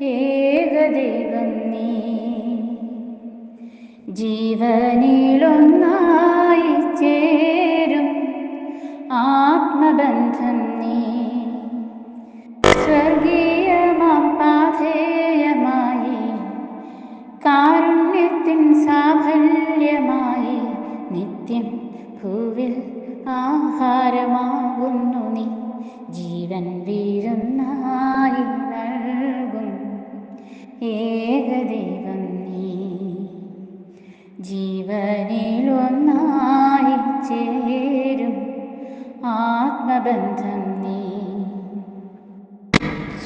ഏകദൈവം നീ ജീവനിലൊന്നായി ചേരും ആത്മബന്ധം നീ സ്വർഗീയമാം പാഥേയമായി കാരുണ്യത്തിൻ സാഫല്യമായി നിത്യം ഭൂവിൽ ആഹാരമാകുന്നു നീ ജീവൻ വീരുന്നായി നൽകും ഏകദൈവം നീ ജീവനിലൊന്നായി ചേരും ആത്മബന്ധം നീ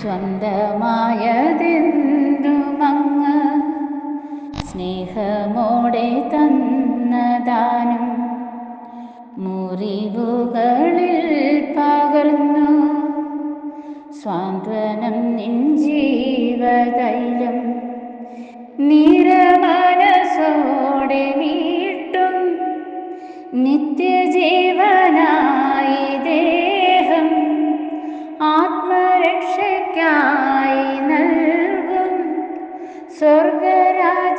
സ്വന്തമായതെന്തുമങ്ങ് സ്നേഹമോടെ തന്നദാനം മുറിവുകളിൽ പകർന്നു സ്വാന്തനം നിൻ ജീവതൈലം നിരമനസോടെ വീട്ടും നിത്യജീവനായി ദേഹം ആത്മരക്ഷയ്ക്കായി നൽകും സ്വർഗരാജ്യത്തിൻ്റെ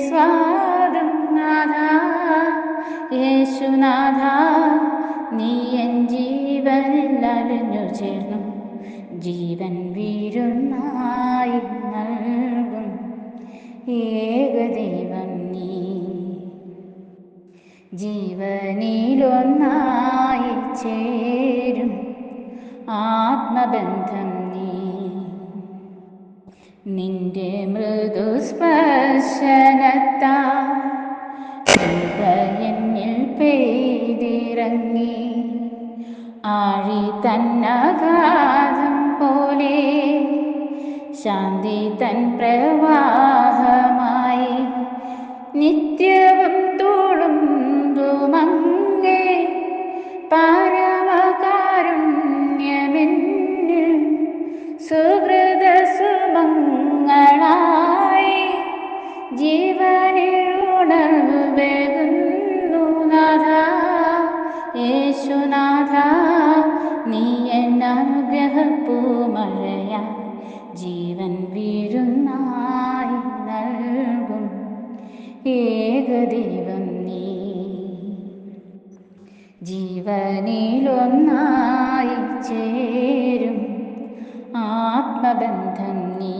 സ്വാദം നാഥ യേശുനാഥ നീ എൻ ജീവനിൽ അലിഞ്ഞു ചേർന്നു ജീവൻ വീരുന്നായി നൽകും ഏകദൈവം നീ ജീവനിലൊന്നായി ചേരും ആത്മബന്ധം നീ നിന്റെ മൃദുസ്പർശനത്താൽ എന്നിൽ പെയ്തിറങ്ങി ആഴി തന്നഗാധം പോലെ ശാന്തി തൻ പ്രവാഹമായി നിത്യവും തുളുമ്പുമങ്ങേ പരമകാരുണ്യമെന്നിൽ സുഹൃതസുമങ്ങളായി ജീവനിലുണർവേകുന്നു നാഥ യേശുനാഥ നീ എൻ അനുഗ്രഹപ്പൂമഴയ ജീവൻ വീരുന്നായി നൽകും ഏകദൈവം നീ ജീവനിലൊന്നായി ചേരും ആത്മബന്ധം നീ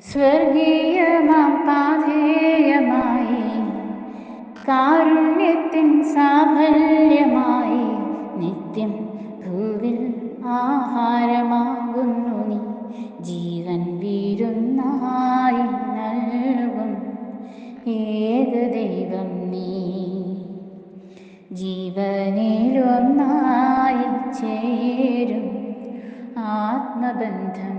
സ്വർഗീയമാം പാഥേയമായി കാരുണ്യത്തിൻ സാഫല്യമായി നിത്യം ഭൂവിൽ ആഹാരമാകുന്നു നീ ജീവൻ വീരുന്നായി നൽകും ഏകദൈവം നീ ജീവനിലൊന്നായി ചേരും ആത്മബന്ധം